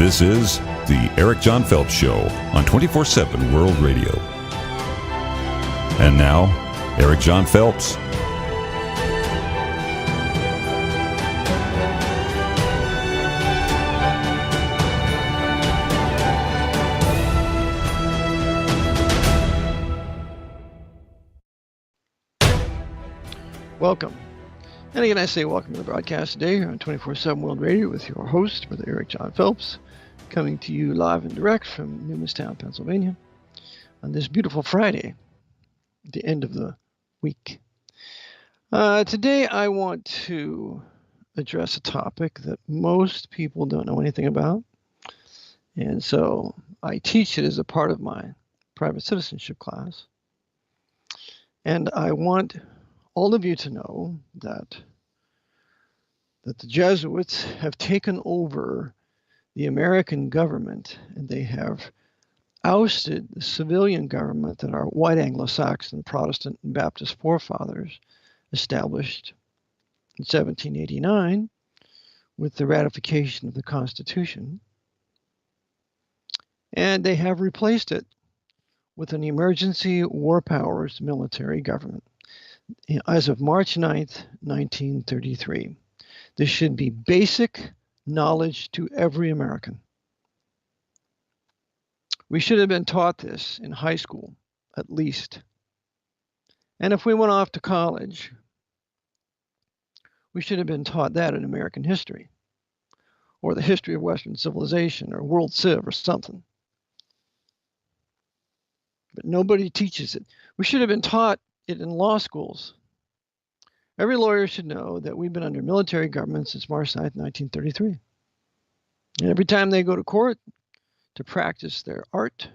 This is the Eric John Phelps Show on 24/7 World Radio. And now, Eric John Phelps. Welcome. And again, I say welcome to the broadcast today here on 24/7 World Radio with your host, Brother Eric John Phelps, coming to you live and direct from Newmanstown, Pennsylvania, on this beautiful Friday, the end of the week. Today, I want to address a topic that most people don't know anything about. And so I teach it as a part of my private citizenship class. And I want all of you to know that the Jesuits have taken over the American government, and they have ousted the civilian government that our white Anglo-Saxon, Protestant, and Baptist forefathers established in 1789 with the ratification of the Constitution. And they have replaced it with an emergency war powers military government as of March 9th, 1933. This should be basic knowledge to every American. We should have been taught this in high school, at least. And if we went off to college, we should have been taught that in American history, or the history of Western civilization, or World Civ, or something. But nobody teaches it. We should have been taught it in law schools. Every lawyer should know that we've been under military government since March 9th, 1933. And every time they go to court to practice their art,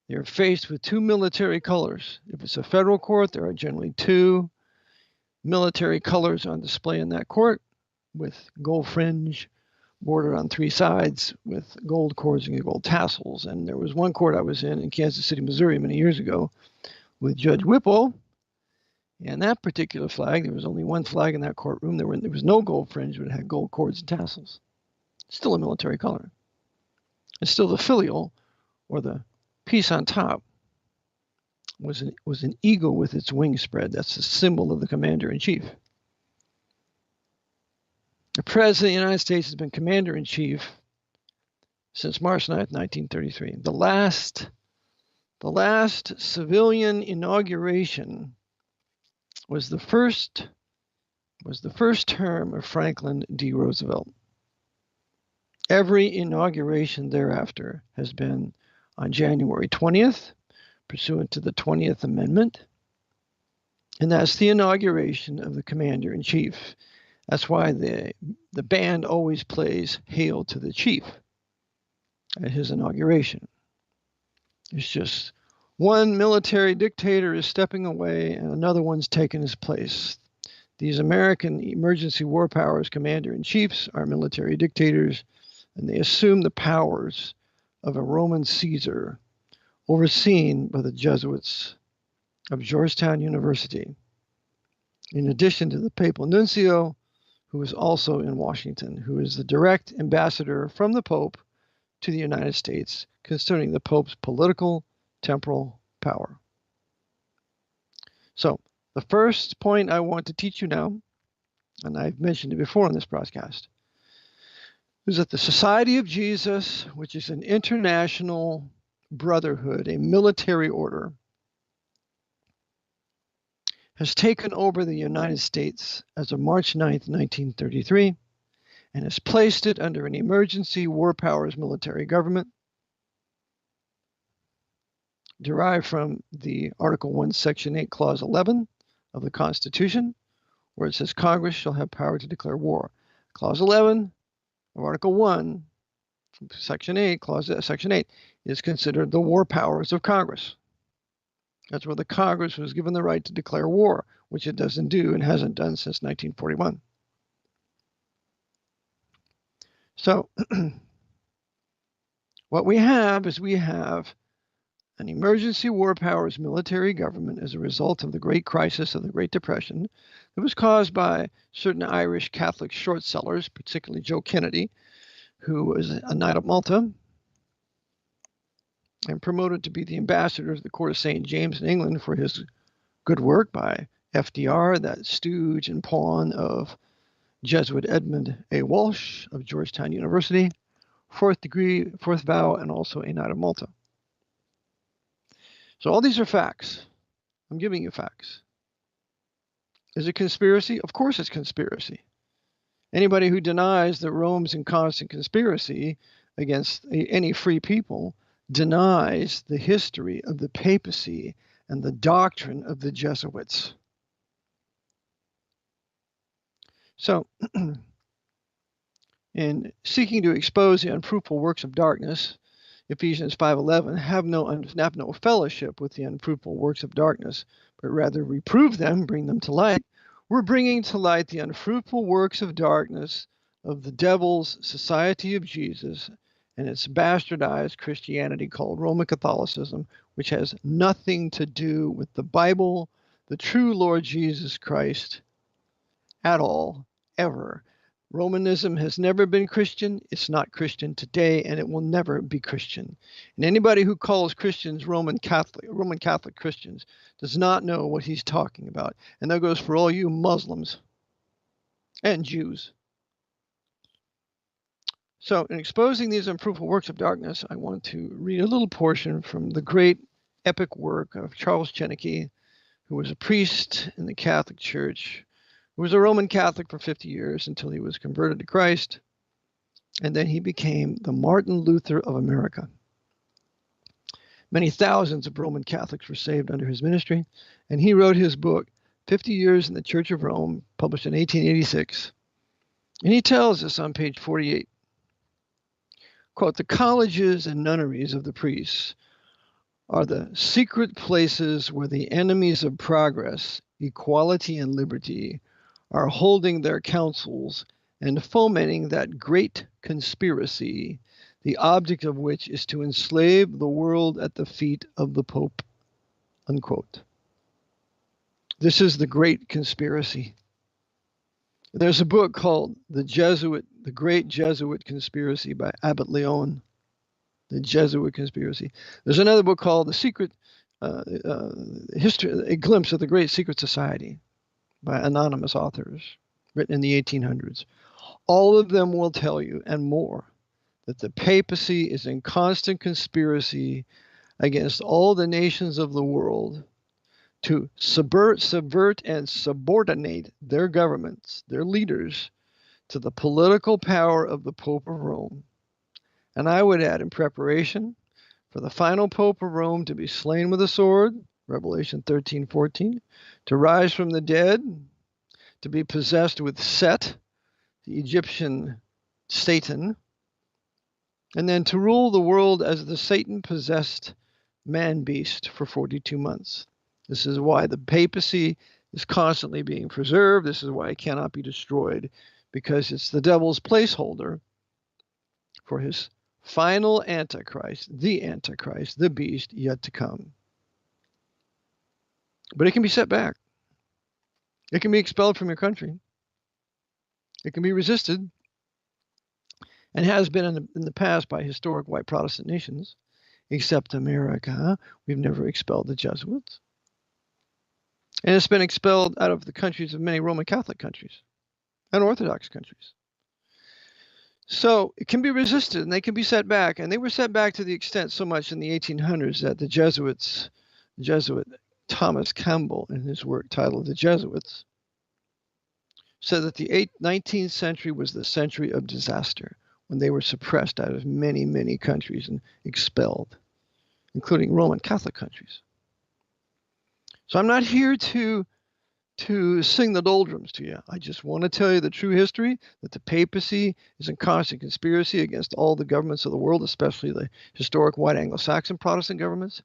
they're faced with two military colors. If it's a federal court, there are generally two military colors on display in that court with gold fringe bordered on three sides with gold cords and gold tassels. And there was one court I was in Kansas City, Missouri many years ago with Judge Whipple. And that particular flag, there was only one flag in that courtroom. There was no gold fringe, but it had gold cords and tassels. Still a military color. And still the filial, or the piece on top, was an eagle with its wings spread. That's the symbol of the commander-in-chief. The President of the United States has been commander-in-chief since March 9th, 1933. The last civilian inauguration was the first term of Franklin D. Roosevelt. Every inauguration thereafter has been on January 20th, pursuant to the 20th Amendment, and that's the inauguration of the Commander-in-Chief. That's why the band always plays Hail to the Chief at his inauguration. It's just one military dictator is stepping away and another one's taking his place. These American emergency war powers commander-in-chiefs are military dictators, and they assume the powers of a Roman Caesar overseen by the Jesuits of Georgetown University, in addition to the papal nuncio, who is also in Washington, who is the direct ambassador from the Pope to the United States concerning the Pope's political temporal power. So, the first point I want to teach you now, and I've mentioned it before on this broadcast, is that the Society of Jesus, which is an international brotherhood, a military order, has taken over the United States as of March 9th, 1933, and has placed it under an emergency war powers military government, derived from the Article 1, Section 8, Clause 11 of the Constitution, where it says Congress shall have power to declare war. Clause 11 of Article 1, Section 8, Section 8, is considered the war powers of Congress. That's where the Congress was given the right to declare war, which it doesn't do and hasn't done since 1941. So, what we have is an emergency war powers military government as a result of the great crisis of the Great Depression that was caused by certain Irish Catholic short sellers, particularly Joe Kennedy, who was a knight of Malta and promoted to be the ambassador of the court of St. James in England for his good work by FDR, that stooge and pawn of Jesuit Edmund A. Walsh of Georgetown University, fourth degree, fourth vow, and also a knight of Malta. So all these are facts. I'm giving you facts. Is it conspiracy? Of course it's conspiracy. Anybody who denies that Rome's in constant conspiracy against any free people denies the history of the papacy and the doctrine of the Jesuits. So, in seeking to expose the unfruitful works of darkness, Ephesians 5:11, have no fellowship with the unfruitful works of darkness, but rather reprove them, bring them to light. We're bringing to light the unfruitful works of darkness of the devil's Society of Jesus and its bastardized Christianity called Roman Catholicism, which has nothing to do with the Bible, the true Lord Jesus Christ, at all, ever. Romanism has never been Christian. It's not Christian today, and it will never be Christian. And anybody who calls Christians Roman Catholic Christians does not know what he's talking about. And that goes for all you Muslims and Jews. So in exposing these unfruitful works of darkness, I want to read a little portion from the great epic work of Charles Cheneke, who was a priest in the Catholic Church, who was a Roman Catholic for 50 years until he was converted to Christ, and then he became the Martin Luther of America. Many thousands of Roman Catholics were saved under his ministry, and he wrote his book, 50 Years in the Church of Rome, published in 1886. And he tells us on page 48, quote, the colleges and nunneries of the priests are the secret places where the enemies of progress, equality, and liberty are holding their councils and fomenting that great conspiracy, the object of which is to enslave the world at the feet of the Pope, unquote. This is the great conspiracy. There's a book called The Great Jesuit Conspiracy by Abbot Leon. The Jesuit Conspiracy. There's another book called The Secret History, A Glimpse of the Great Secret Society by anonymous authors, written in the 1800s. All of them will tell you, and more, that the papacy is in constant conspiracy against all the nations of the world to subvert, and subordinate their governments, their leaders, to the political power of the Pope of Rome. And I would add, in preparation for the final Pope of Rome to be slain with a sword, Revelation 13:14, to rise from the dead, to be possessed with Set, the Egyptian Satan, and then to rule the world as the Satan-possessed man-beast for 42 months. This is why the papacy is constantly being preserved. This is why it cannot be destroyed, because it's the devil's placeholder for his final Antichrist, the beast yet to come. But it can be set back. It can be expelled from your country. It can be resisted, and has been in the past by historic white Protestant nations, except America. We've never expelled the Jesuits. And it's been expelled out of the countries of many Roman Catholic countries and Orthodox countries. So it can be resisted, and they can be set back. And they were set back to the extent so much in the 1800s that the Jesuit Thomas Campbell, in his work titled The Jesuits, said that the 19th century was the century of disaster, when they were suppressed out of many, many countries and expelled, including Roman Catholic countries. So I'm not here to sing the doldrums to you. I just want to tell you the true history, that the papacy is in constant conspiracy against all the governments of the world, especially the historic white Anglo-Saxon Protestant governments,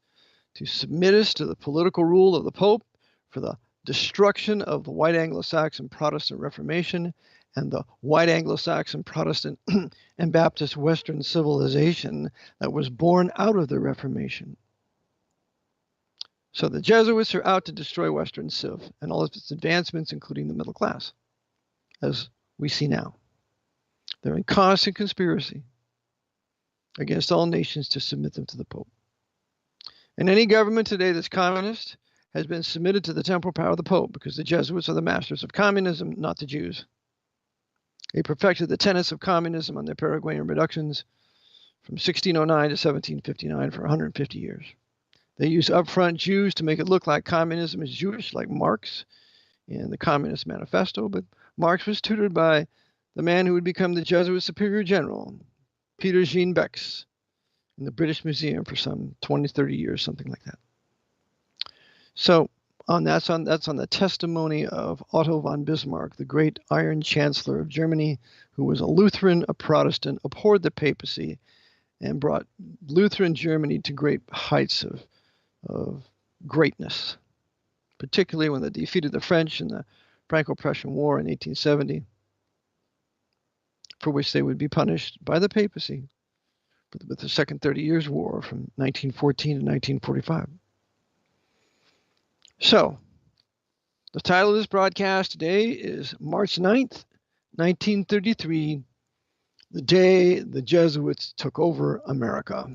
to submit us to the political rule of the Pope for the destruction of the white Anglo-Saxon Protestant Reformation and the white Anglo-Saxon Protestant and Baptist Western civilization that was born out of the Reformation. So the Jesuits are out to destroy Western Civ and all of its advancements, including the middle class, as we see now. They're in constant conspiracy against all nations to submit them to the Pope. And any government today that's communist has been submitted to the temporal power of the Pope, because the Jesuits are the masters of communism, not the Jews. They perfected the tenets of communism on their Paraguayan reductions from 1609 to 1759 for 150 years. They use upfront Jews to make it look like communism is Jewish, like Marx in the Communist Manifesto, but Marx was tutored by the man who would become the Jesuit Superior General, Peter Jean Bex, in the British Museum for some 20, 30 years, something like that. So that's on the testimony of Otto von Bismarck, the great Iron Chancellor of Germany, who was a Lutheran, a Protestant, abhorred the papacy, and brought Lutheran Germany to great heights of greatness, particularly when they defeated the French in the Franco-Prussian War in 1870, for which they would be punished by the papacy with the Second 30 Years' War from 1914 to 1945. So, the title of this broadcast today is March 9th, 1933, the day the Jesuits took over America.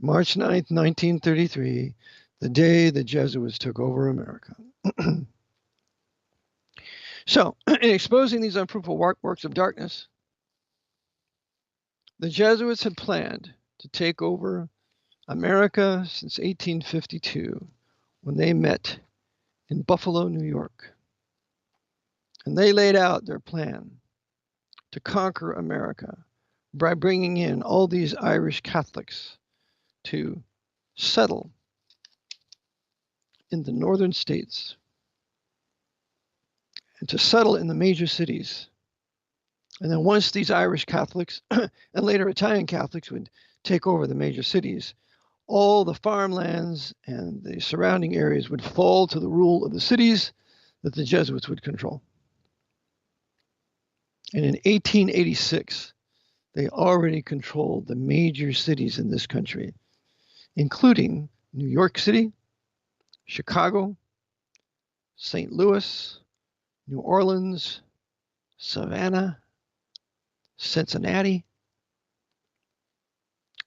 March 9th, 1933, the day the Jesuits took over America. So, in exposing these unfruitful works of darkness, the Jesuits had planned to take over America since 1852, when they met in Buffalo, New York. And they laid out their plan to conquer America by bringing in all these Irish Catholics to settle in the northern states and to settle in the major cities. And then once these Irish Catholics and later Italian Catholics would take over the major cities, all the farmlands and the surrounding areas would fall to the rule of the cities that the Jesuits would control. And in 1886, they already controlled the major cities in this country, including New York City, Chicago, St. Louis, New Orleans, Savannah, Cincinnati,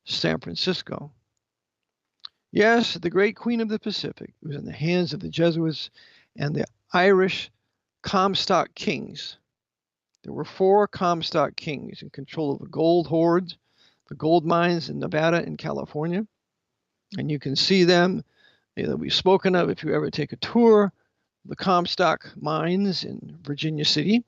San Francisco. Yes, the great Queen of the Pacific was in the hands of the Jesuits and the Irish Comstock kings. There were 4 Comstock kings in control of the gold hoards, the gold mines in Nevada and California. And you can see them. They'll be spoken of if you ever take a tour of the Comstock mines in Virginia City.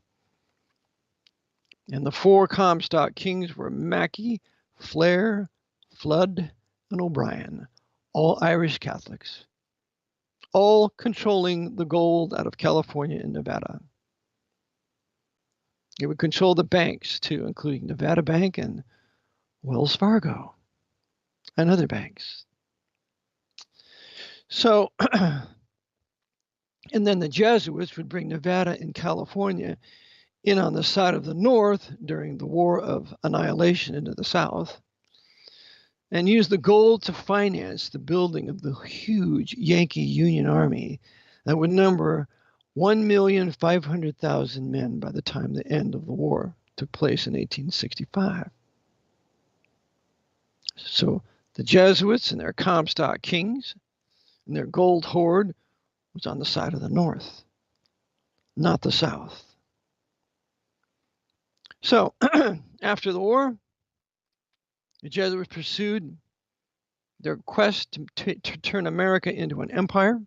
And the 4 Comstock kings were Mackey, Flair, Flood, and O'Brien, all Irish Catholics, all controlling the gold out of California and Nevada. It would control the banks too, including Nevada Bank and Wells Fargo and other banks. So, and then the Jesuits would bring Nevada and California in on the side of the North during the War of Annihilation into the South, and use the gold to finance the building of the huge Yankee Union Army that would number 1,500,000 men by the time the end of the war took place in 1865. So the Jesuits and their Comstock kings and their gold hoard was on the side of the North, not the South. So after the war, the Jesuits pursued their quest to turn America into an empire.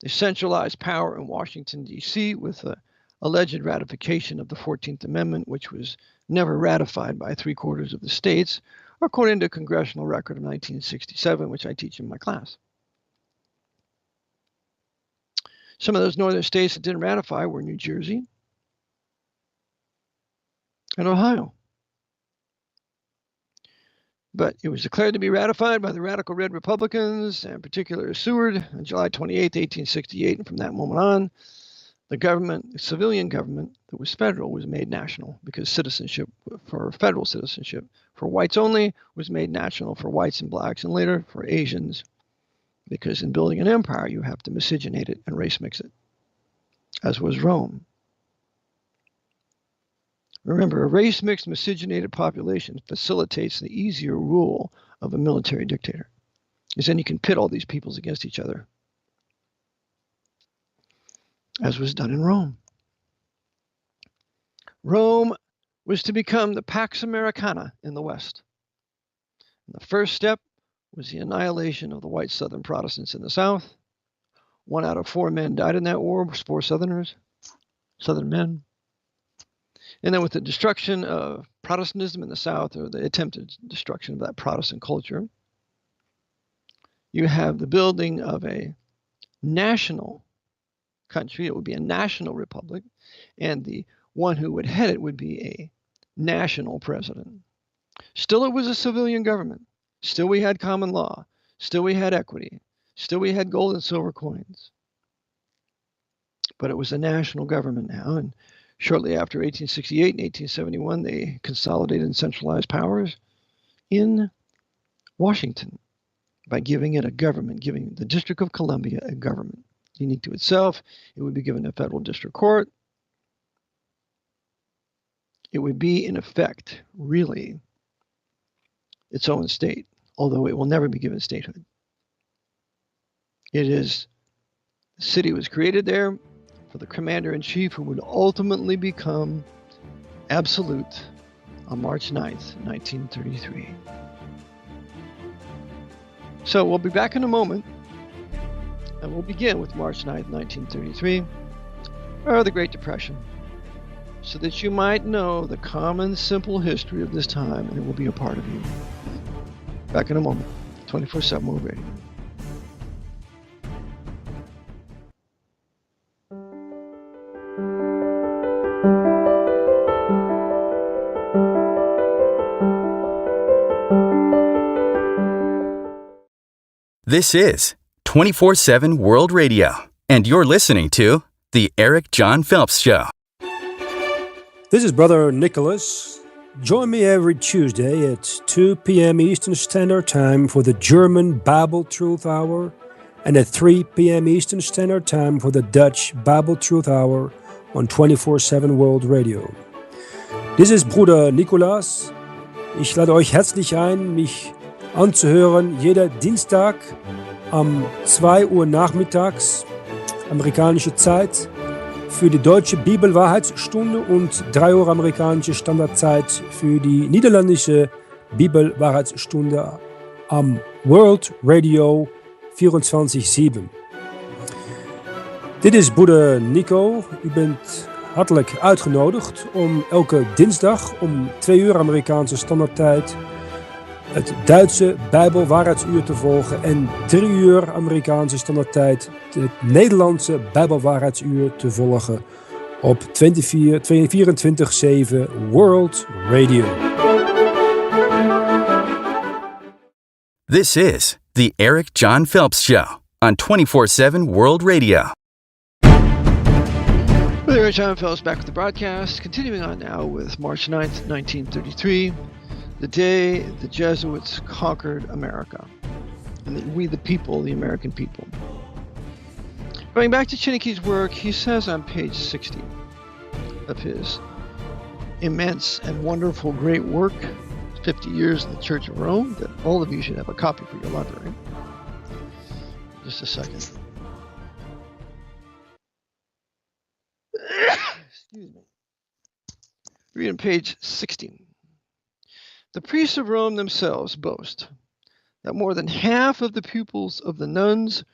They centralized power in Washington, D.C. with the alleged ratification of the 14th Amendment, which was never ratified by 3/4 of the states, according to a congressional record of 1967, which I teach in my class. Some of those northern states that didn't ratify were New Jersey and Ohio. But it was declared to be ratified by the radical Red Republicans, and in particular Seward, on July 28, 1868. And from that moment on, the government, the civilian government that was federal, was made national, because citizenship, for federal citizenship for whites only, was made national for whites and blacks, and later for Asians, because in building an empire, you have to miscegenate it and race mix it, as was Rome. Remember, a race-mixed, miscegenated population facilitates the easier rule of a military dictator, because then you can pit all these peoples against each other, as was done in Rome. Rome was to become the Pax Americana in the West. And the first step was the annihilation of the white Southern Protestants in the South. 1 out of 4 men died in that war, 4 Southern men. And then with the destruction of Protestantism in the South, or the attempted destruction of that Protestant culture, you have the building of a national country. It would be a national republic, and the one who would head it would be a national president. Still, it was a civilian government. Still, we had common law. Still, we had equity. Still, we had gold and silver coins. But it was a national government now, and shortly after 1868 and 1871, they consolidated and centralized powers in Washington by giving it a government, giving the District of Columbia a government. Unique to itself, it would be given a federal district court. It would be, in effect, really its own state, although it will never be given statehood. The city was created there for the commander-in-chief who would ultimately become absolute on March 9th, 1933. So we'll be back in a moment, and we'll begin with March 9th, 1933, or the Great Depression, so that you might know the common, simple history of this time, and it will be a part of you. Back in a moment, 24/7 World Radio. This is 24/7 World Radio, and you're listening to The Eric John Phelps Show. This is Brother Nicholas. Join me every Tuesday at 2 p.m. Eastern Standard Time for the German Bible Truth Hour and at 3 p.m. Eastern Standard Time for the Dutch Bible Truth Hour on 24/7 World Radio. This is Bruder Nicholas. Ich lade euch herzlich ein, mich anzuhören jeder Dienstag um 2 Uhr nachmittags, amerikanische Zeit, für die deutsche Bibelwahrheitsstunde und 3 Uhr amerikanische Standardzeit für die niederländische Bibelwahrheitsstunde am World Radio 24/7. Dit is broeder Nico. U bent hartelijk uitgenodigd om elke dinsdag om 2 uur Amerikaanse standaardtijd het Duitse Bijbelwaarheidsuur te volgen en 3 uur Amerikaanse standaardtijd het Nederlandse Bijbelwaarheidsuur te volgen op 24/7 World Radio. This is The Eric John Phelps Show on 24/7 World Radio. Well, Eric John Phelps back with the broadcast, continuing on now with March 9th, 1933. The day the Jesuits conquered America, and we the people, the American people. Going back to Chinneky's work, he says on page 60 of his immense and wonderful great work, 50 Years in the Church of Rome, that all of you should have a copy for your library. Just a second. Excuse me. Read on page 60. The priests of Rome themselves boast that more than half of the pupils of the nuns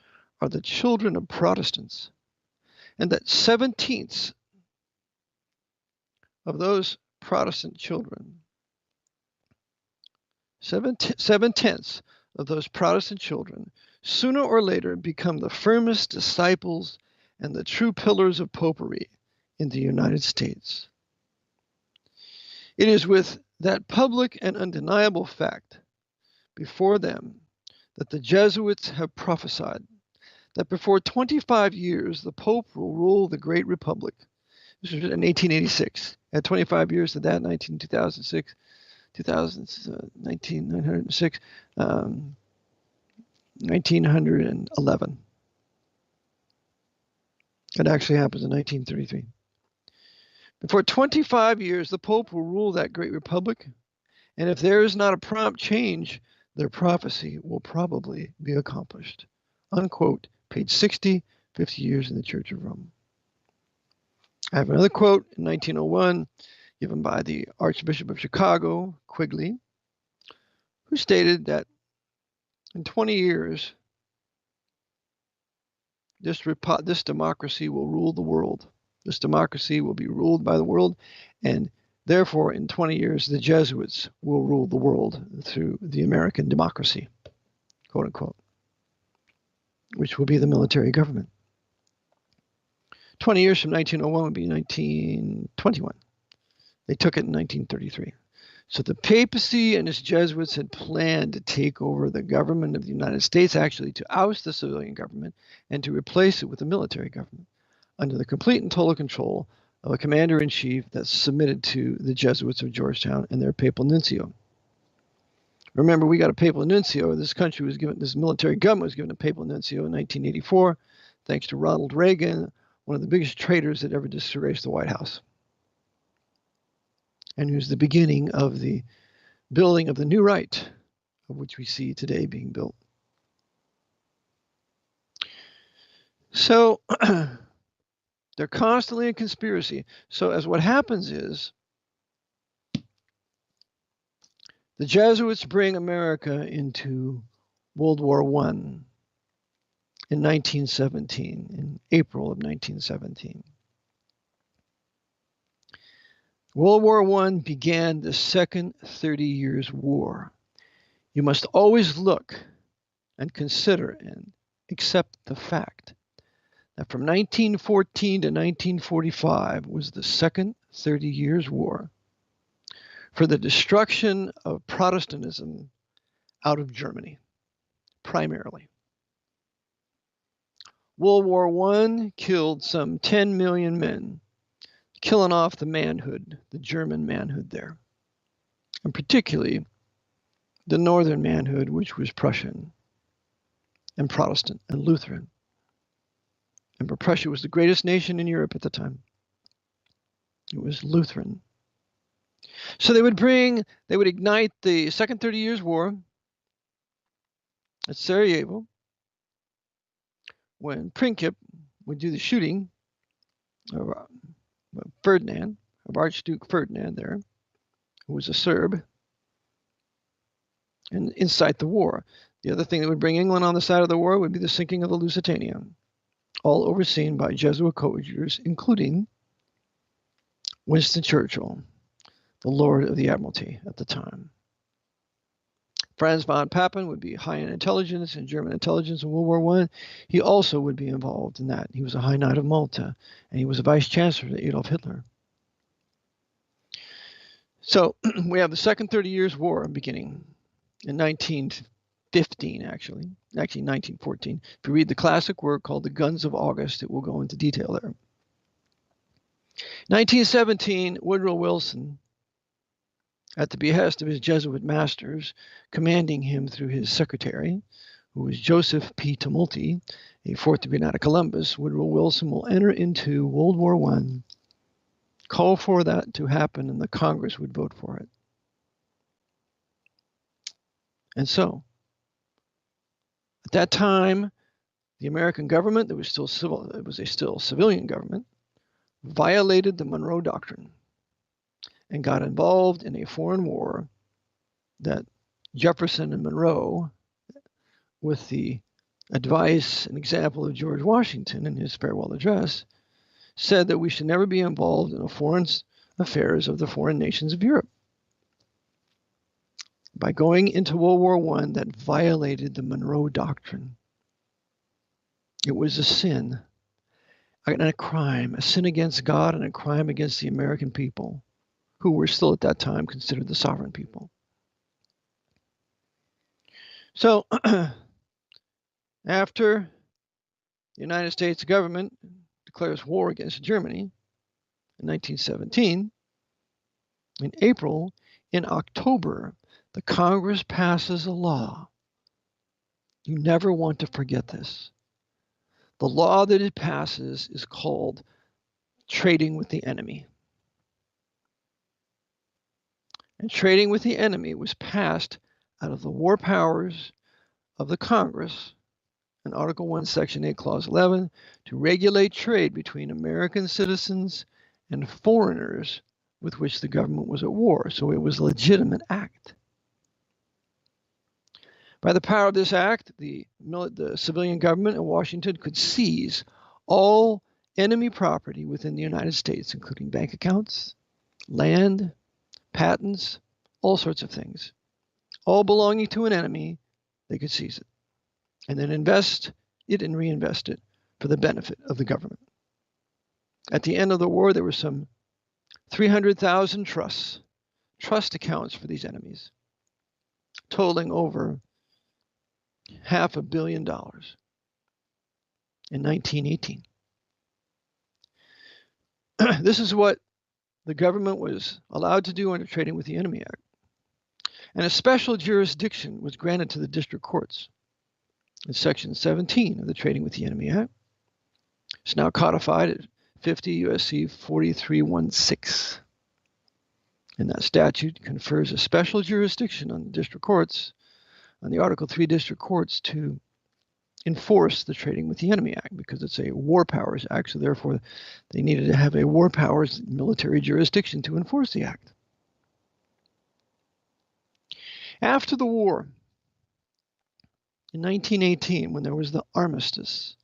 are the children of Protestants, and that 7/10 of those Protestant children, 7/10 of those Protestant children, sooner or later become the firmest disciples and the true pillars of popery in the United States. It is with that public and undeniable fact before them that the Jesuits have prophesied that before 25 years the Pope will rule the great republic. This was in 1886. At 25 years to that, 1906, 1906, 1911. It actually happens in 1933. For 25 years, the Pope will rule that great republic, and if there is not a prompt change, their prophecy will probably be accomplished. Unquote, page 60, 50 Years in the Church of Rome. I have another quote in 1901 given by the Archbishop of Chicago, Quigley, who stated that in 20 years, this democracy will rule the world. This democracy will be ruled by the world, and therefore, in 20 years, the Jesuits will rule the world through the American democracy, quote unquote, which will be the military government. 20 years from 1901 would be 1921. They took it in 1933. So the papacy and its Jesuits had planned to take over the government of the United States, actually to oust the civilian government and to replace it with a military government under the complete and total control of a commander-in-chief that submitted to the Jesuits of Georgetown and their papal nuncio. Remember, we got a papal nuncio. This military government was given a papal nuncio in 1984, thanks to Ronald Reagan, one of the biggest traitors that ever disgraced the White House, and who's the beginning of the building of the new right, of which we see today being built. So they're constantly in conspiracy. So as what happens is, the Jesuits bring America into World War I in 1917, in April of 1917. World War I began the Second 30 Years' War. You must always look and consider and accept the fact that from 1914 to 1945 was the Second 30 Years' War for the destruction of Protestantism out of Germany, primarily. World War I killed some 10 million men, killing off the manhood, the German manhood there, and particularly the northern manhood, which was Prussian and Protestant and Lutheran. And Prussia was the greatest nation in Europe at the time. It was Lutheran. So they would ignite the Second 30 Years' War at Sarajevo, when Princip would do the shooting of Ferdinand, of Archduke Ferdinand there, who was a Serb, and incite the war. The other thing that would bring England on the side of the war would be the sinking of the Lusitania, all overseen by Jesuit coadjutors, including Winston Churchill, the Lord of the Admiralty at the time. Franz von Papen would be high in intelligence and German intelligence in World War I. He also would be involved in that. He was a High Knight of Malta, and he was a vice chancellor to Adolf Hitler. So we have the Second 30 Years' War beginning in 1915, actually 1914. If you read the classic work called The Guns of August, it will go into detail there. 1917, Woodrow Wilson, at the behest of his Jesuit masters, commanding him through his secretary, who was Joseph P. Tumulty, a fourth-degree knight of Columbus, Woodrow Wilson will enter into World War I, call for that to happen, and the Congress would vote for it. And so, at that time, the American government, that was still civil, it was a still civilian government, violated the Monroe Doctrine and got involved in a foreign war that Jefferson and Monroe, with the advice and example of George Washington in his farewell address, said that we should never be involved in the foreign affairs of the foreign nations of Europe. By going into World War I, that violated the Monroe Doctrine. It was a sin and a crime, a sin against God and a crime against the American people, who were still at that time considered the sovereign people. So, after the United States government declares war against Germany in 1917, in April, in October, the Congress passes a law. You never want to forget this. The law that it passes is called Trading with the Enemy. And trading with the enemy was passed out of the war powers of the Congress in Article 1, Section 8, Clause 11, to regulate trade between American citizens and foreigners with which the government was at war. So it was a legitimate act. By the power of this act, the civilian government in Washington could seize all enemy property within the United States, including bank accounts, land, patents, all sorts of things. All belonging to an enemy, they could seize it and then invest it and reinvest it for the benefit of the government. At the end of the war, there were some 300,000 trust accounts for these enemies, totaling over $500 million in 1918. This is what the government was allowed to do under Trading with the Enemy Act. And a special jurisdiction was granted to the district courts in Section 17 of the Trading with the Enemy Act. It's now codified at 50 U.S.C. 4316. And that statute confers a special jurisdiction on the district courts, on the Article 3 district courts, to enforce the Trading with the Enemy Act, because it's a war powers act, so therefore they needed to have a war powers military jurisdiction to enforce the act. After the war, in 1918, when there was the armistice,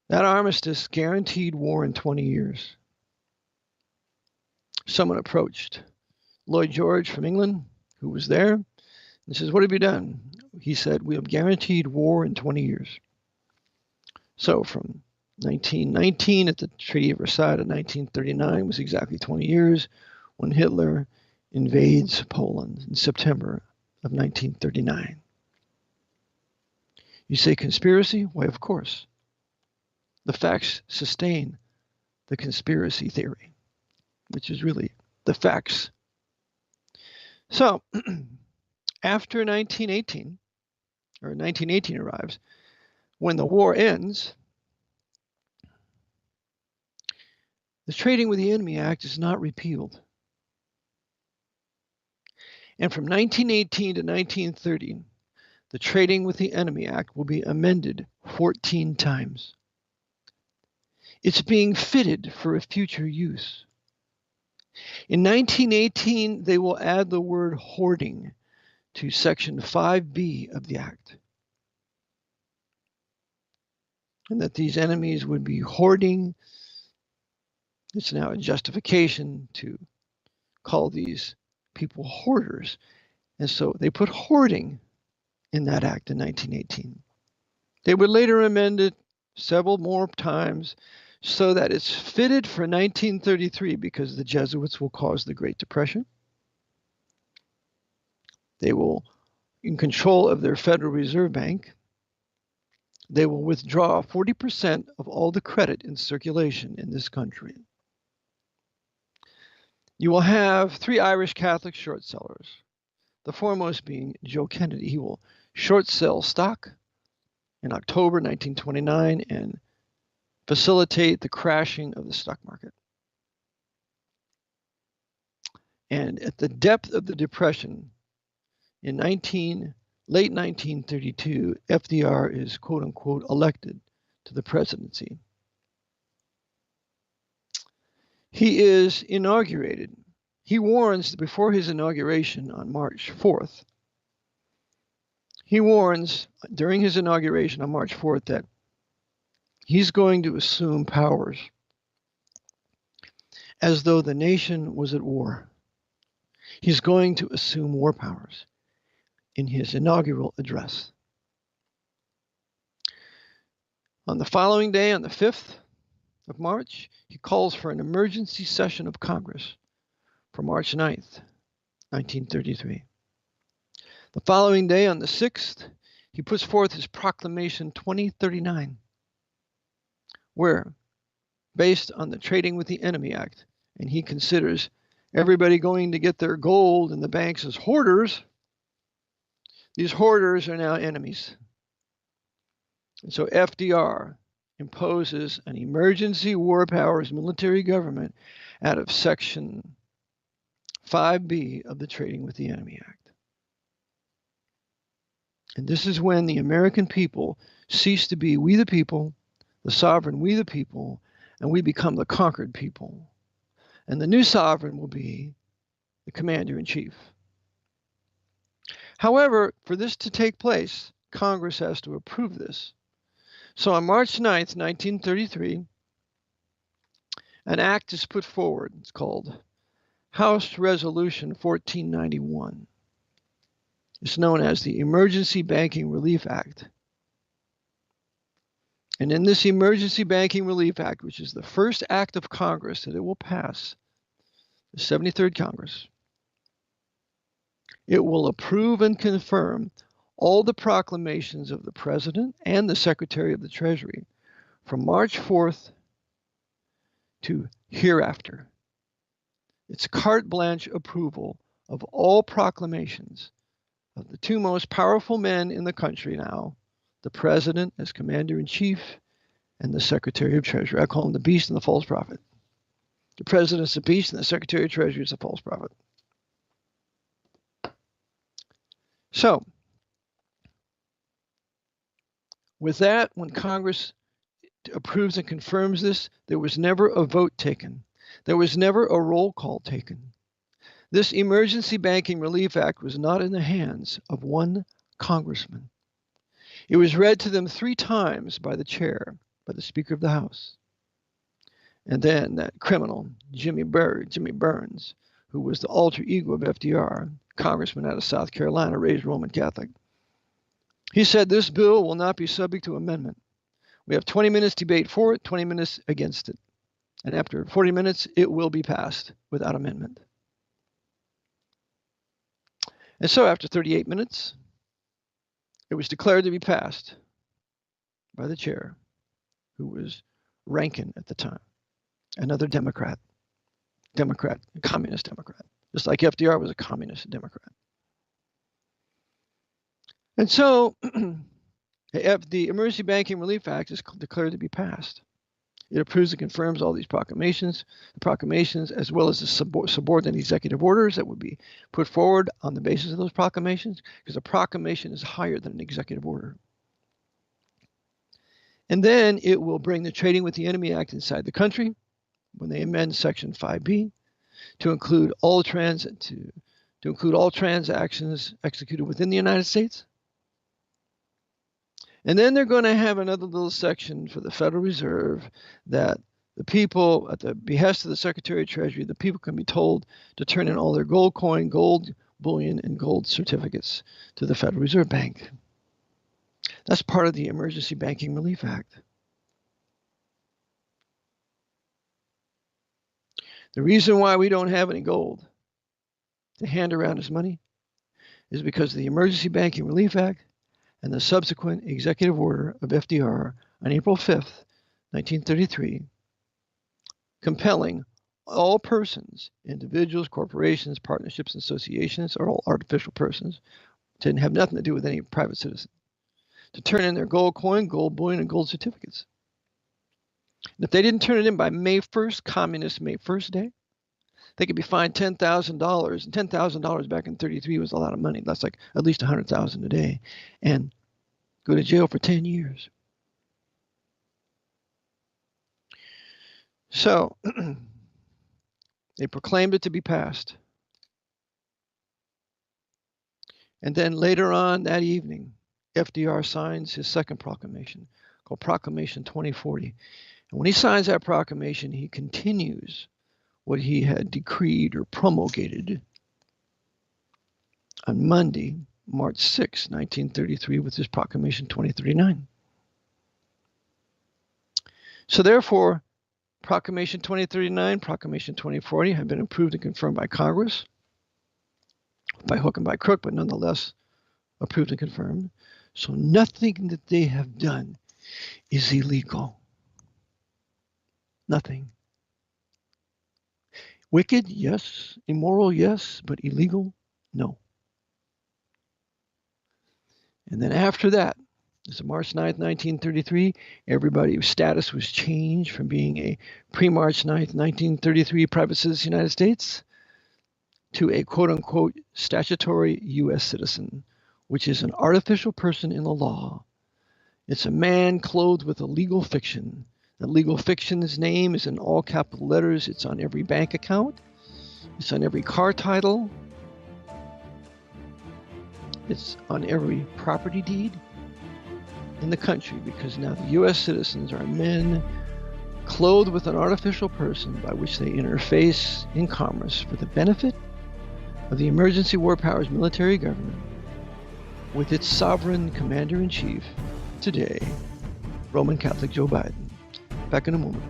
that armistice guaranteed war in 20 years. Someone approached Lloyd George from England, who was there, and says, "What have you done?" He said, "We have guaranteed war in 20 years. So from 1919 at the Treaty of Versailles to 1939 was exactly 20 years when Hitler invades Poland in September of 1939. You say conspiracy? Why, of course. The facts sustain the conspiracy theory, which is really the facts. So, after 1918 arrives, when the war ends, the Trading with the Enemy Act is not repealed. And from 1918 to 1930, the Trading with the Enemy Act will be amended 14 times. It's being fitted for a future use. In 1918, they will add the word hoarding to Section 5B of the Act. And that these enemies would be hoarding. It's now a justification to call these people hoarders. And so they put hoarding in that act in 1918. They would later amend it several more times so that it's fitted for 1933, because the Jesuits will cause the Great Depression. They will, in control of their Federal Reserve Bank, they will withdraw 40% of all the credit in circulation in this country. You will have 3 Irish Catholic short sellers, the foremost being Joe Kennedy. He will short sell stock in October 1929 and facilitate the crashing of the stock market. And at the depth of the Depression, in late 1932, FDR is, quote unquote, elected to the presidency. He is inaugurated. He warns before his inauguration on March 4th. He warns during his inauguration on March 4th that he's going to assume powers as though the nation was at war. He's going to assume war powers in his inaugural address. On the following day, on the 5th of March, he calls for an emergency session of Congress for March 9th, 1933. The following day, on the 6th, he puts forth his proclamation 2039, where, based on the Trading with the Enemy Act, and he considers everybody going to get their gold in the banks as hoarders, these hoarders are now enemies. And so FDR imposes an emergency war powers military government out of Section 5B of the Trading with the Enemy Act. And this is when the American people cease to be we the people, the sovereign we the people, and we become the conquered people. And the new sovereign will be the commander-in-chief. However, for this to take place, Congress has to approve this. So on March 9th, 1933, an act is put forward. It's called House Resolution 1491. It's known as the Emergency Banking Relief Act. And in this Emergency Banking Relief Act, which is the first act of Congress that it will pass, the 73rd Congress, it will approve and confirm all the proclamations of the President and the Secretary of the Treasury from March 4th to hereafter. It's carte blanche approval of all proclamations of the two most powerful men in the country now, the President as Commander-in-Chief and the Secretary of Treasury. I call him the beast and the false prophet. The President's the beast and the Secretary of Treasury is the false prophet. So, with that, when Congress approves and confirms this, there was never a vote taken. There was never a roll call taken. This Emergency Banking Relief Act was not in the hands of one congressman. It was read to them 3 times by the chair, by the Speaker of the House. And then that criminal, Jimmy Burns, who was the alter ego of FDR, congressman out of South Carolina, raised Roman Catholic. He said this bill will not be subject to amendment. We have 20 minutes debate for it, 20 minutes against it. And after 40 minutes, it will be passed without amendment. And so after 38 minutes, it was declared to be passed by the chair, who was Rankin at the time, another Democrat, a communist Democrat, just like FDR was a communist Democrat. And so the Emergency Banking Relief Act is declared to be passed. It approves and confirms all these proclamations, as well as the subordinate executive orders that would be put forward on the basis of those proclamations, because a proclamation is higher than an executive order. And then it will bring the Trading with the Enemy Act inside the country when they amend Section 5B to include all transactions executed within the United States. And then they're going to have another little section for the Federal Reserve that the people, at the behest of the Secretary of Treasury, the people can be told to turn in all their gold coin, gold bullion, and gold certificates to the Federal Reserve Bank. That's part of the Emergency Banking Relief Act. The reason why we don't have any gold to hand around as money is because of the Emergency Banking Relief Act and the subsequent executive order of FDR on April 5th, 1933, compelling all persons, individuals, corporations, partnerships, associations, or all artificial persons, didn't have nothing to do with any private citizen, to turn in their gold coin, gold bullion, and gold certificates. And if they didn't turn it in by May 1st, communist May 1st day, they could be fined $10,000. And $10,000 back in 33 was a lot of money. That's like at least $100,000 a day. And go to jail for 10 years. So they proclaimed it to be passed. And then later on that evening, FDR signs his second proclamation, called Proclamation 2040. And when he signs that proclamation, he continues what he had decreed or promulgated on Monday, March 6, 1933, with his Proclamation 2039. So therefore, Proclamation 2039, Proclamation 2040 have been approved and confirmed by Congress, by hook and by crook, but nonetheless approved and confirmed. So nothing that they have done is illegal. Nothing. Wicked, yes. Immoral, yes. But illegal, no. And then after that, So March 9th, 1933, everybody's status was changed from being a pre-March 9th, 1933 private citizen of the United States to a quote-unquote statutory U.S. citizen, which is an artificial person in the law. It's a man clothed with a legal fiction. The legal fiction's name is in all capital letters. It's on every bank account. It's on every car title. It's on every property deed in the country, because now the U.S. citizens are men clothed with an artificial person by which they interface in commerce for the benefit of the emergency war powers military government with its sovereign commander-in-chief, today, Roman Catholic Joe Biden. Back in a moment.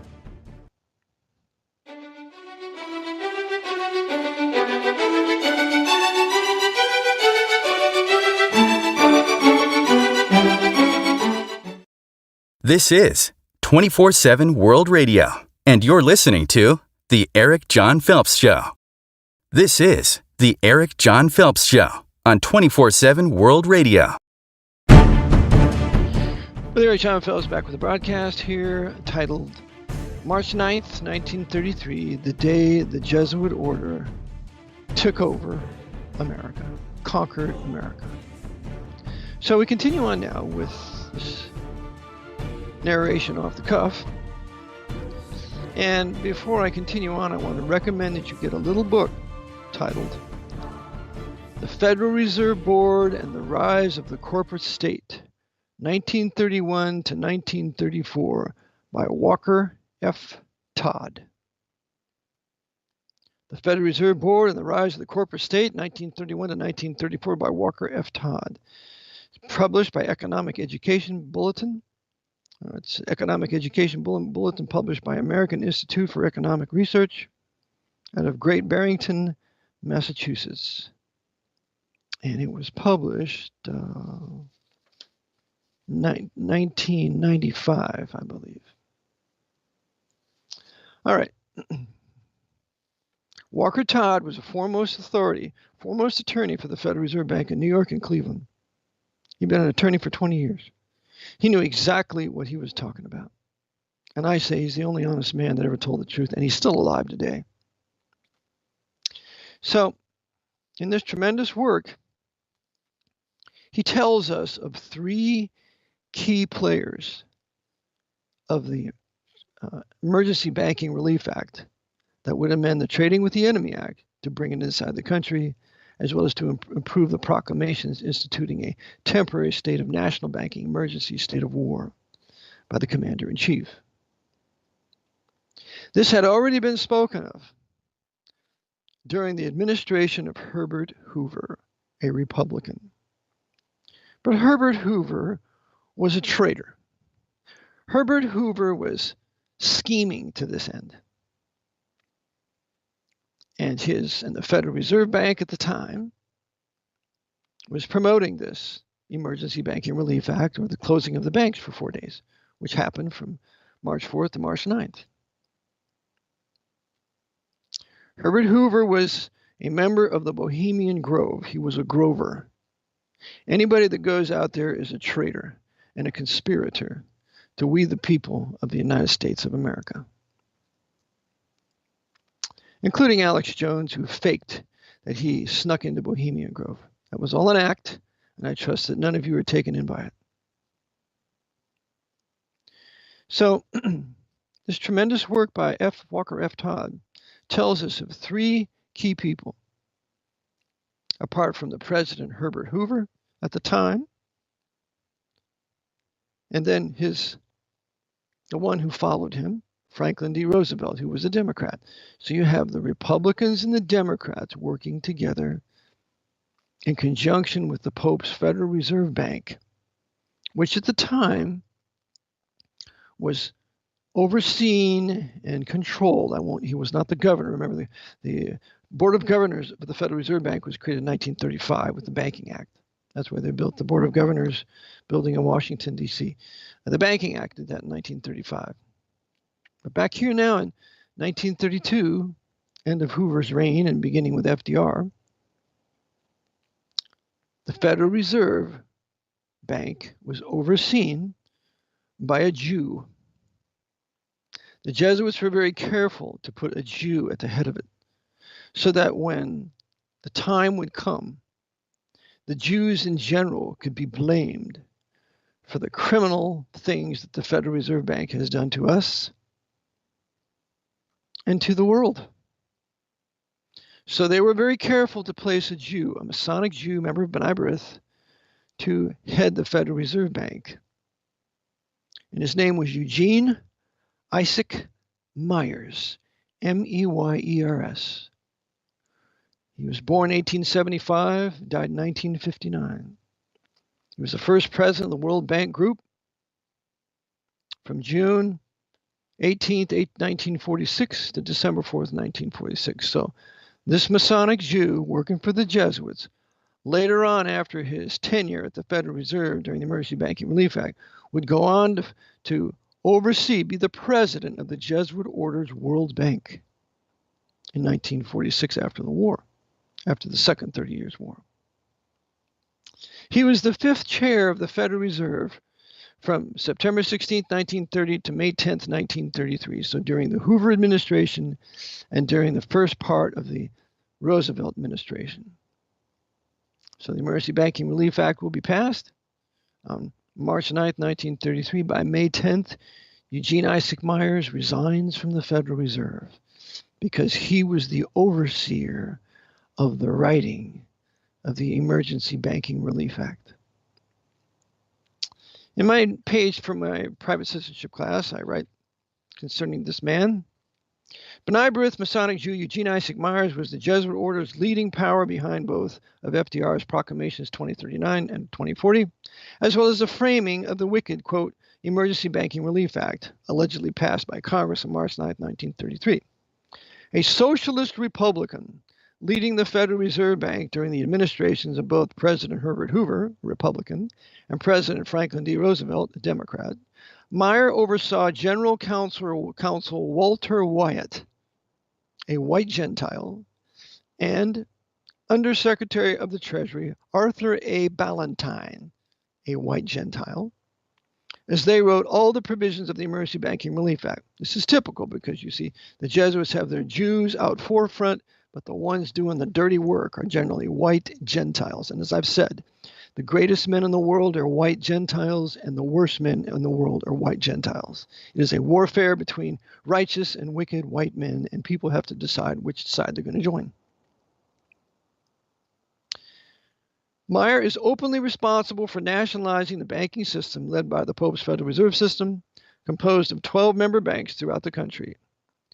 This is 24/7 World Radio, and you're listening to The Eric John Phelps Show. This is The Eric John Phelps Show on 24/7 World Radio. Well, Eric John Phelps back with a broadcast here titled March 9th, 1933, the day the Jesuit order took over America, conquered America. So we continue on now with this narration off the cuff. And before I continue on, I want to recommend that you get a little book titled The Federal Reserve Board and the Rise of the Corporate State, 1931 to 1934, by Walker F. Todd. The Federal Reserve Board and the Rise of the Corporate State, 1931 to 1934, by Walker F. Todd. It's published by Economic Education Bulletin. It's Economic Education Bulletin, published by American Institute for Economic Research out of Great Barrington, Massachusetts. And it was published 1995, I believe. All right. Walker Todd was a foremost attorney for the Federal Reserve Bank in New York and Cleveland. He'd been an attorney for 20 years. He knew exactly what he was talking about. And I say he's the only honest man that ever told the truth, and he's still alive today. So, in this tremendous work, he tells us of three key players of the Emergency Banking Relief Act that would amend the Trading with the Enemy Act to bring it inside the country, as well as to improve the proclamations instituting a temporary state of national banking emergency, state of war, by the Commander-in-Chief. This had already been spoken of during the administration of Herbert Hoover, a Republican. But Herbert Hoover was a traitor. Herbert Hoover was scheming to this end. And the Federal Reserve Bank at the time was promoting this Emergency Banking Relief Act, or the closing of the banks for 4 days, which happened from March 4th to March 9th. Herbert Hoover was a member of the Bohemian Grove. He was a Grover. Anybody that goes out there is a traitor and a conspirator to we the people of the United States of America, including Alex Jones, who faked that he snuck into Bohemian Grove. That was all an act, and I trust that none of you are taken in by it. So, this tremendous work by Walker F. Todd tells us of three key people, apart from the President Herbert Hoover at the time, and then the one who followed him, Franklin D. Roosevelt, who was a Democrat. So you have the Republicans and the Democrats working together in conjunction with the Pope's Federal Reserve Bank, which at the time was overseen and controlled. He was not the governor. Remember, the Board of Governors of the Federal Reserve Bank was created in 1935 with the Banking Act. That's where they built the Board of Governors building in Washington, D.C. The Banking Act did that in 1935. But back here now in 1932, end of Hoover's reign and beginning with FDR, the Federal Reserve Bank was overseen by a Jew. The Jesuits were very careful to put a Jew at the head of it, so that when the time would come, the Jews in general could be blamed for the criminal things that the Federal Reserve Bank has done to us and to the world. So they were very careful to place a Jew, a Masonic Jew, member of B'nai B'rith, to head the Federal Reserve Bank. And his name was Eugene Isaac Myers, Meyers. He was born in 1875, died in 1959. He was the first president of the World Bank Group from June 18th, 1946 to December 4th, 1946. So this Masonic Jew working for the Jesuits, later on after his tenure at the Federal Reserve during the Emergency Banking Relief Act, would go on to oversee, be the president of the Jesuit Order's World Bank in 1946 after the war, after the Second 30 Years' War. He was the fifth chair of the Federal Reserve from September 16, 1930 to May 10, 1933, so during the Hoover administration and during the first part of the Roosevelt administration. So the Emergency Banking Relief Act will be passed on March 9, 1933. By May 10th, Eugene Isaac Myers resigns from the Federal Reserve because he was the overseer of the writing of the Emergency Banking Relief Act. In my page for my private citizenship class, I write concerning this man. B'nai B'rith Masonic Jew Eugene Isaac Myers was the Jesuit order's leading power behind both of FDR's proclamations 2039 and 2040, as well as the framing of the wicked, quote, Emergency Banking Relief Act, allegedly passed by Congress on March 9, 1933. A socialist Republican leading the Federal Reserve Bank during the administrations of both President Herbert Hoover, a Republican, and President Franklin D. Roosevelt, a Democrat, Meyer oversaw General Counsel Walter Wyatt, a white Gentile, and Undersecretary of the Treasury Arthur A. Ballantyne, a white Gentile, as they wrote all the provisions of the Emergency Banking Relief Act. This is typical because you see the Jesuits have their Jews out forefront, but the ones doing the dirty work are generally white Gentiles. And as I've said, the greatest men in the world are white Gentiles, and the worst men in the world are white Gentiles. It is a warfare between righteous and wicked white men, and people have to decide which side they're going to join. Meyer is openly responsible for nationalizing the banking system led by the Pope's Federal Reserve System, composed of 12 member banks throughout the country,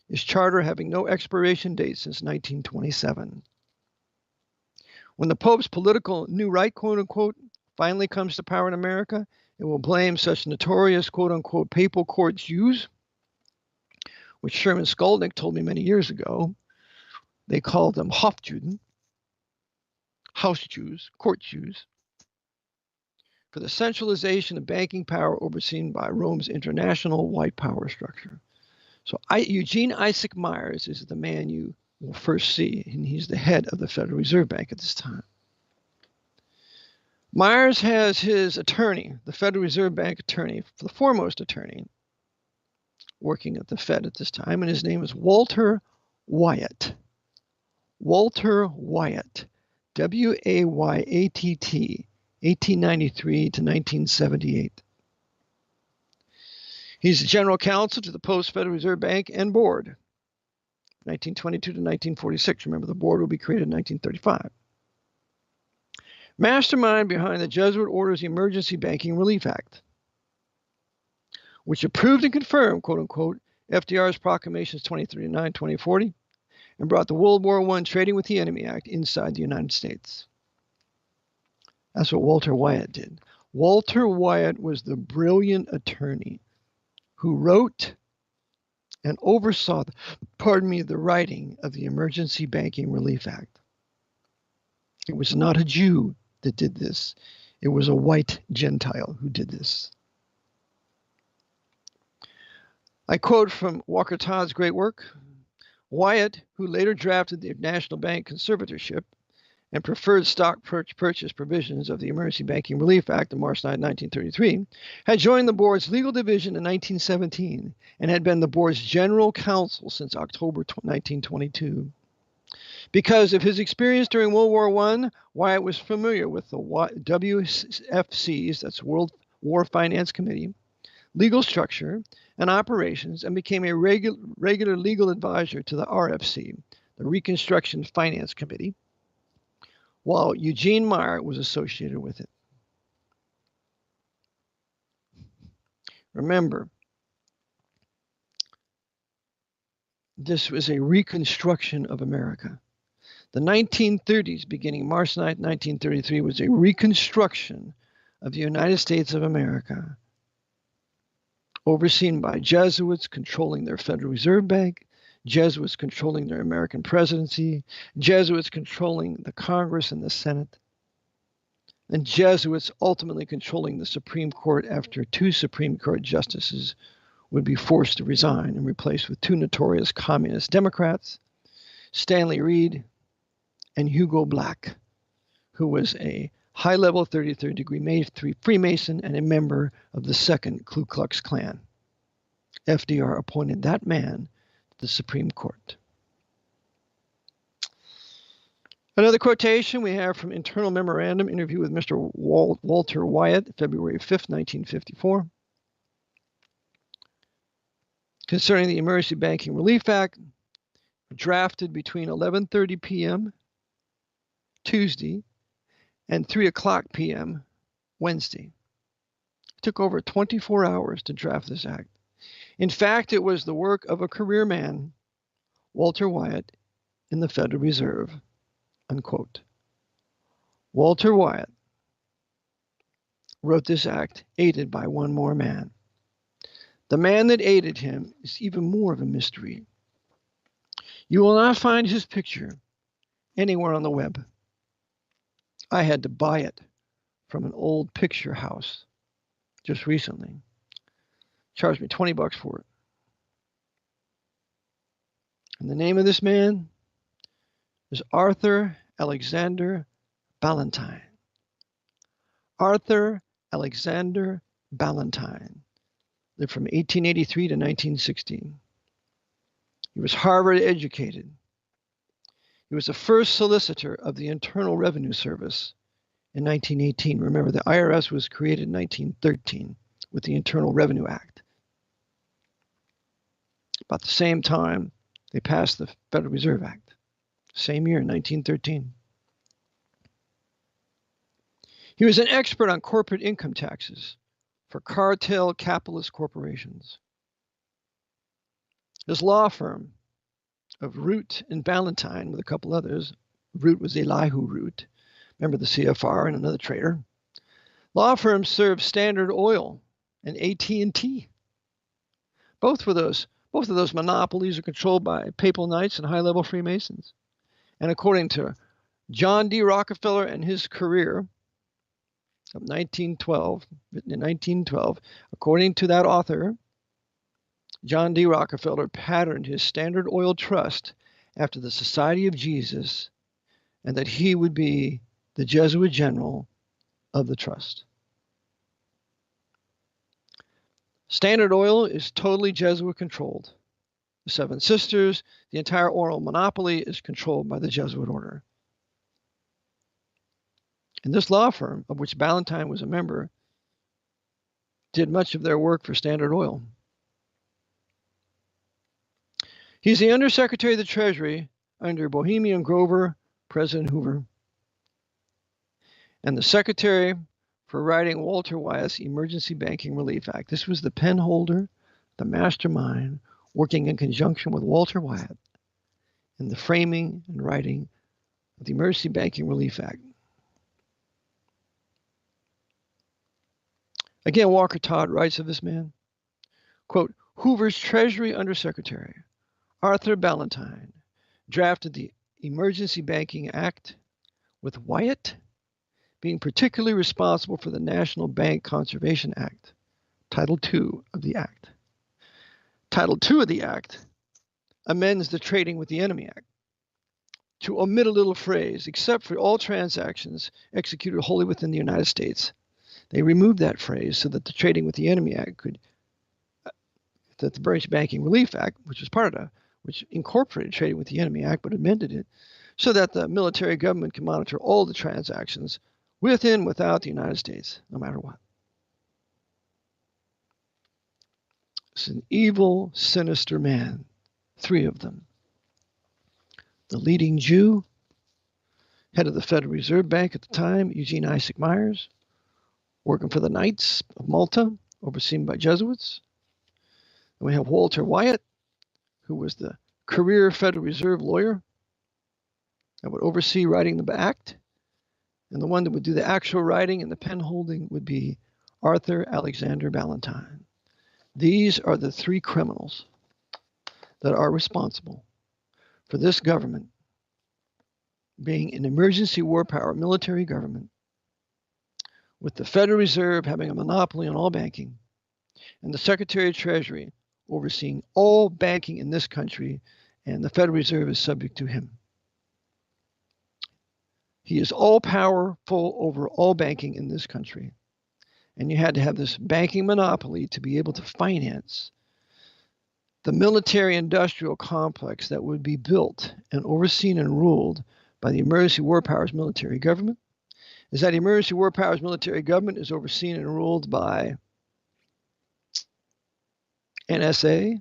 his charter having no expiration date since 1927. When the Pope's political new right, quote-unquote, finally comes to power in America, it will blame such notorious, quote-unquote, papal court Jews, which Sherman Skolnick told me many years ago. They called them Hofjuden, house Jews, court Jews, for the centralization of banking power overseen by Rome's international white power structure. So Eugene Isaac Myers is the man you will first see, and he's the head of the Federal Reserve Bank at this time. Myers has his attorney, the Federal Reserve Bank attorney, the foremost attorney working at the Fed at this time, and his name is Walter Wyatt. Walter Wyatt, W-A-Y-A-T-T, 1893 to 1978. He's the general counsel to the Post-Federal Reserve Bank and Board, 1922 to 1946. Remember, the board will be created in 1935. Mastermind behind the Jesuit Order's Emergency Banking Relief Act, which approved and confirmed, quote-unquote, FDR's proclamations 2039, 2040, and brought the World War I Trading with the Enemy Act inside the United States. That's what Walter Wyatt did. Walter Wyatt was the brilliant attorney who wrote and oversaw, the writing of the Emergency Banking Relief Act. It was not a Jew that did this. It was a white Gentile who did this. I quote from Walker Todd's great work. Wyatt, who later drafted the National Bank conservatorship and preferred stock purchase provisions of the Emergency Banking Relief Act of March 9, 1933, had joined the board's legal division in 1917 and had been the board's general counsel since October 1922. Because of his experience during World War I, Wyatt was familiar with the WFC's, that's World War Finance Committee, legal structure and operations, and became a regular legal advisor to the RFC, the Reconstruction Finance Committee, while Eugene Meyer was associated with it. Remember, this was a reconstruction of America. The 1930s, beginning March 9, 1933, was a reconstruction of the United States of America, overseen by Jesuits controlling their Federal Reserve Bank, Jesuits controlling their American presidency, Jesuits controlling the Congress and the Senate, and Jesuits ultimately controlling the Supreme Court after 2 Supreme Court justices would be forced to resign and replaced with 2 notorious communist Democrats, Stanley Reed and Hugo Black, who was a high-level 33rd degree Freemason and a member of the 2nd Ku Klux Klan. FDR appointed that man to the Supreme Court. Another quotation we have from Internal Memorandum interview with Mr. Walter Wyatt, February 5th, 1954. Concerning the Emergency Banking Relief Act, drafted between 11:30 p.m. Tuesday and 3 o'clock p.m. Wednesday. It took over 24 hours to draft this act. In fact, it was the work of a career man, Walter Wyatt, in the Federal Reserve, unquote. Walter Wyatt wrote this act, aided by one more man. The man that aided him is even more of a mystery. You will not find his picture anywhere on the web. I had to buy it from an old picture house just recently. Charged me $20 for it. And the name of this man is Arthur Alexander Ballantyne. Arthur Alexander Ballantyne lived from 1883 to 1916. He was Harvard educated. He was the first solicitor of the Internal Revenue Service in 1918. Remember, the IRS was created in 1913 with the Internal Revenue Act. About the same time, they passed the Federal Reserve Act. Same year, 1913. He was an expert on corporate income taxes for cartel capitalist corporations. His law firm of Root and Ballantyne, with a couple others, Root was Elihu Root, remember the CFR and another trader. Law firms served Standard Oil and AT&T. Both of those monopolies are controlled by papal knights and high-level Freemasons. And according to John D. Rockefeller and his career of 1912, written in 1912, according to that author, John D. Rockefeller patterned his Standard Oil Trust after the Society of Jesus, and that he would be the Jesuit general of the trust. Standard Oil is totally Jesuit controlled. The Seven Sisters, the entire oil monopoly is controlled by the Jesuit order. And this law firm, of which Ballantyne was a member, did much of their work for Standard Oil. He's the Undersecretary of the Treasury under Bohemian Grover, President Hoover, and the Secretary for writing Walter Wyatt's Emergency Banking Relief Act. This was the pen holder, the mastermind, working in conjunction with Walter Wyatt in the framing and writing of the Emergency Banking Relief Act. Again, Walker Todd writes of this man, quote, Hoover's Treasury Undersecretary, Arthur Ballantyne, drafted the Emergency Banking Act, with Wyatt being particularly responsible for the National Bank Conservation Act, Title II of the Act. Title II of the Act amends the Trading with the Enemy Act. to omit a little phrase, except for all transactions executed wholly within the United States. They removed that phrase so that the Trading with the Enemy Act could, that the British Banking Relief Act, which was part of that, which incorporated Trading with the Enemy Act but amended it, so that the military government can monitor all the transactions within and without the United States, no matter what. It's an evil, sinister man, 3 of them. The leading Jew, head of the Federal Reserve Bank at the time, Eugene Isaac Myers, working for the Knights of Malta, overseen by Jesuits. And we have Walter Wyatt, who was the career Federal Reserve lawyer that would oversee writing the act. And the one that would do the actual writing and the pen holding would be Arthur Alexander Ballantyne. These are the 3 criminals that are responsible for this government being an emergency war power military government, with the Federal Reserve having a monopoly on all banking, and the Secretary of Treasury overseeing all banking in this country, and the Federal Reserve is subject to him. He is all powerful over all banking in this country. And you had to have this banking monopoly to be able to finance the military-industrial complex that would be built and overseen and ruled by the Emergency War Powers military government. Is that Emergency War Powers military government is overseen and ruled by NSA,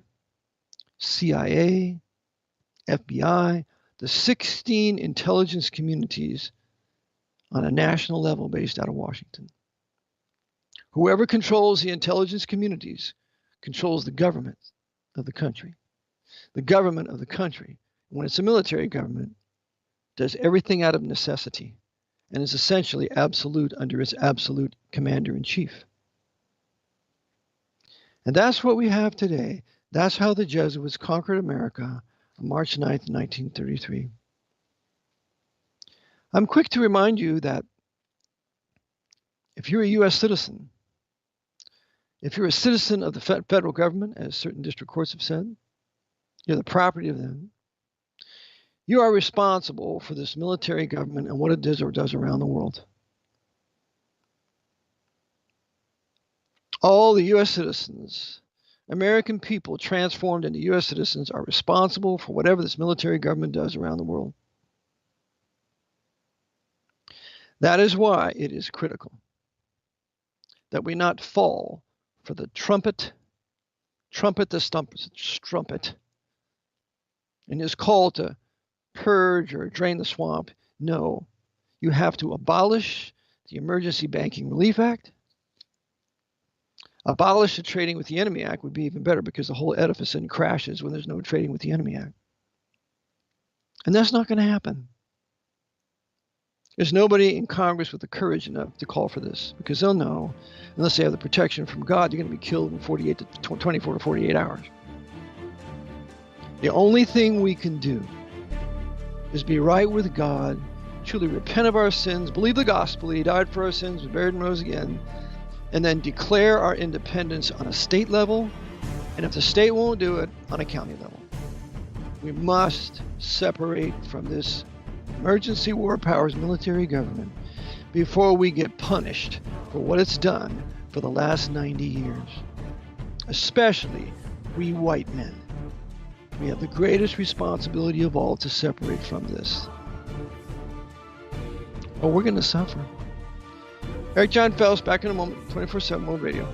CIA, FBI, the 16 intelligence communities on a national level based out of Washington. Whoever controls the intelligence communities controls the government of the country. The government of the country, when it's a military government, does everything out of necessity and is essentially absolute under its absolute commander-in-chief. And that's what we have today. That's how the Jesuits conquered America on March 9th, 1933. I'm quick to remind you that if you're a U.S. citizen, if you're a citizen of the federal government, as certain district courts have said, you're the property of them, you are responsible for this military government and what it does or does around the world. All the U.S. citizens, American people transformed into U.S. citizens, are responsible for whatever this military government does around the world. That is why it is critical that we not fall for the trumpet the strumpet, and his call to purge or drain the swamp. No, you have to abolish the Emergency Banking Relief Act. Abolish the Trading with the Enemy Act would be even better, because the whole edifice then crashes when there's no Trading with the Enemy Act. And that's not going to happen. There's nobody in Congress with the courage enough to call for this, because they'll know, unless they have the protection from God, you're going to be killed in 24 to 48 hours. The only thing we can do is be right with God, truly repent of our sins, believe the gospel, He died for our sins, was buried and rose again, and then declare our independence on a state level, and if the state won't do it, on a county level. We must separate from this emergency war powers military government before we get punished for what it's done for the last 90 years. Especially we white men. We have the greatest responsibility of all to separate from this, or we're going to suffer. Eric John Phelps, back in a moment, 24/7 World Radio.